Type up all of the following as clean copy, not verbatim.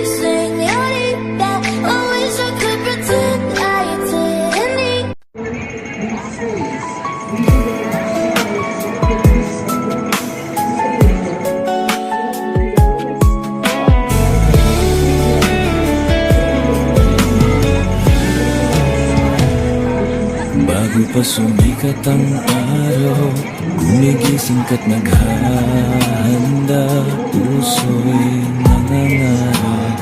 señorita. I wish I could pretend I didn't. Bago pa sumikat ang araw, gumigising ka't naghahanda. Puso'y nangangarap,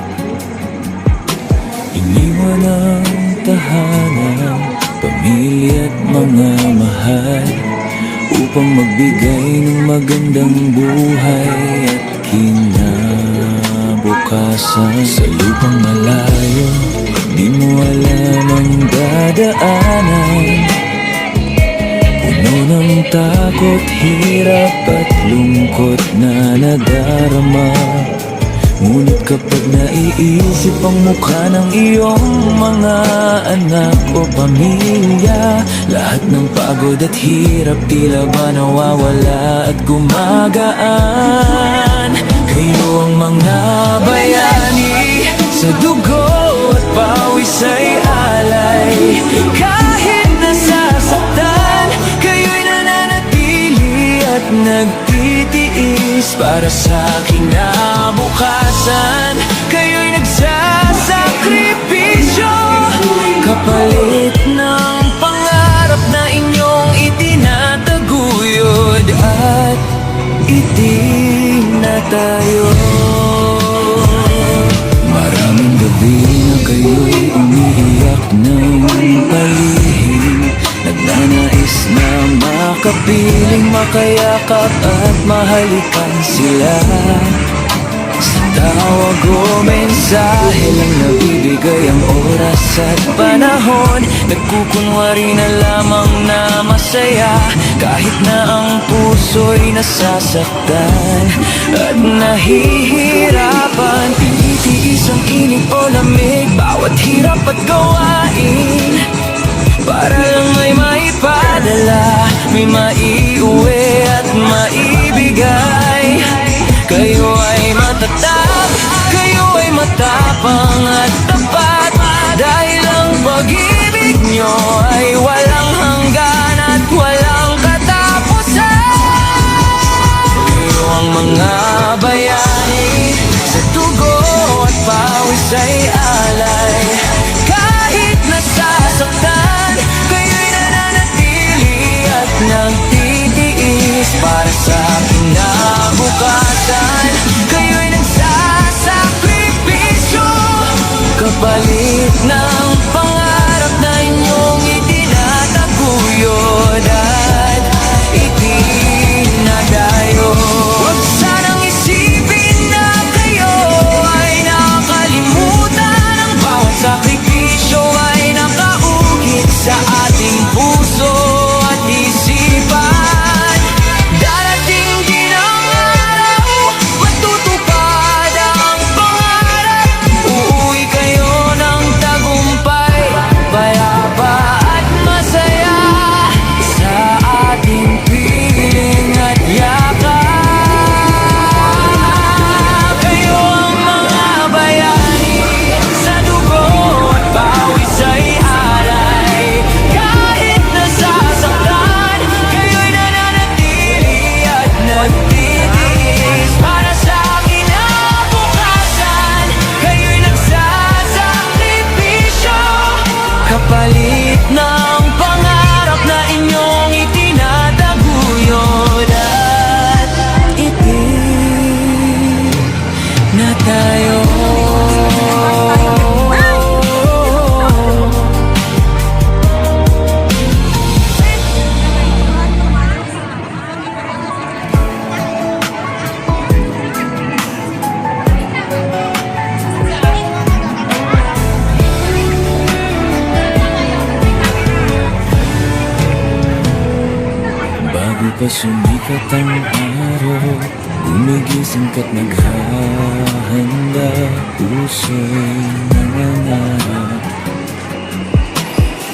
iniwan ang tahanan, pamilya at mga mahal, upang magbigay ng magandang buhay at kinabukasan. Sa lupang malayo, di mo alam ang dadaanan, puno ng takot, hirap at lungkot na nadarama. Ngunit kapag naiisip ang mukha ng iyong mga anak o pamilya, lahat ng pagod at hirap tila ba nawawala at gumagaan. Kayo ang mga bayani, sa dugo at pawis ay alay. Kahit nasasaktan, kayo'y nananatili at nagtitiis para sa kinabukasan. Kayo'y nagsasakripisyo kapalit ng pangarap na inyong itinataguyod at itinatayo. Maraming gabi na kayo'y umiiyak ng palihim, nagnanais na makapiling, makayakap at mahalikan sila. Sa tawag o mensahe lang nabibigay ang oras at panahon, nagkukunwari na lamang na masaya, kahit na ang puso'y nasasaktan at nahihirapan. Tinitiis ang init o lamig, bawat hirap at gawain, para lang may maipadala, may maiuwi at maibigay. Kayo ay matatag, kayo ay matapang at tapat, dahil ang pag-ibig nyo ay walang hanggan at walang katapusan. Kayo ang mga bayani, sa dugo at pawis ay alay. Kahit nasasaktan, kayo'y nananatili at nagtitiis para sa kinabukasan. Kayo'y nagsasakripisyo kapalit ng pangarap na inyong itinataguyod at itinadayo. Huwag sanang isipin na kayo ay nakalimutan, ang bawat sakripisyo ay nakaukit sa ating puso at isipan. Darating din ang araw, matutupad ang pangarap, uuwi kayo ng tagumpay, payapa at masaya sa ating piling at yakap. Kayo ang mga bayani, sa dugo at pawis ay alay. Kahit nasasaktan, kayo'y nananatili at nagtitiis para sa kinabukasan. Kayo'y nagsasakripisyo kapalit ng pangarap na inyong itinataguyod at itinatayo. Bago pa sumikat ang araw, gumigising ka't naghahanda. Puso'y nangangarap,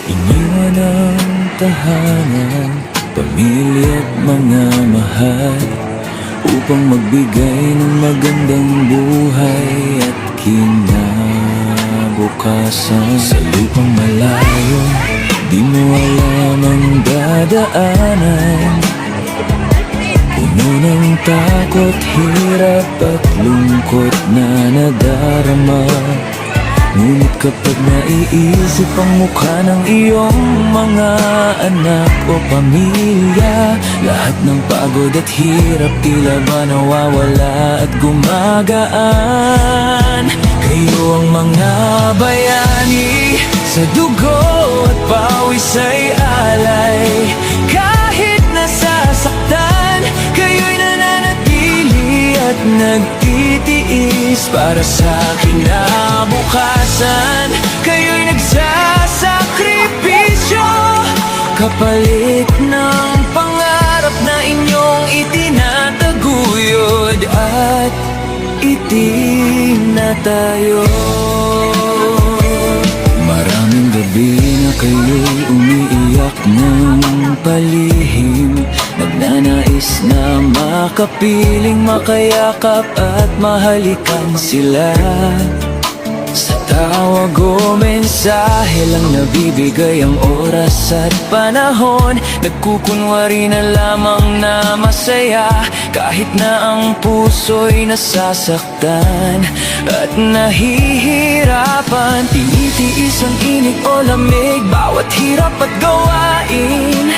iniwan ang tahanan, pamilya at mga mahal, upang magbigay ng magandang buhay at kinabukasan. Sa lupang malayo, di mo alam ang dadaanan. Puno ng takot, hirap at lungkot na nadarama. Ngunit kapag naiisip ang mukha ng iyong mga anak o pamilya, lahat ng pagod at hirap tila ba nawawala at gumagaan. Kayo ang mga bayani, sa dugo at pawis ay alay. Kahit nasasaktan, kayo'y nananatili at nagtitiis para sa kinabukasan. Kayo'y nagsasakripisyo kapalit ng pangarap na inyong itinataguyod at itinatayo. Maraming gabi na kayo'y umiiyak ng palihim, nagnanais na makapiling, makayakap at mahalikan sila. Sa tawag o mensahe lang nabibigay ang oras at panahon. Nagkukunwari na lamang na masaya, kahit na ang puso'y nasasaktan at nahihirapan. Tinitiis ang init o lamig, bawat hirap at gawain,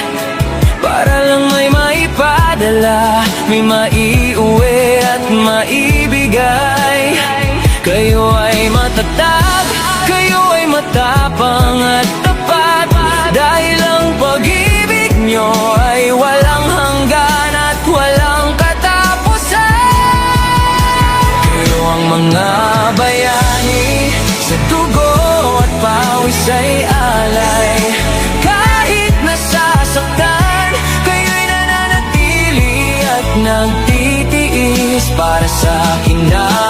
para lang may maipadala, may maiuwi at maibigay. Kayo ay matatag, kayo ay matapang at tapat, dahil ang pag-ibig nyo ay walang hanggan at walang katapusan. Kayo ang mga bayani, sa dugo at pawis ay alay. Kahit nasasaktan, kayo'y nananatili at nagtitiis para sa kinabukasan.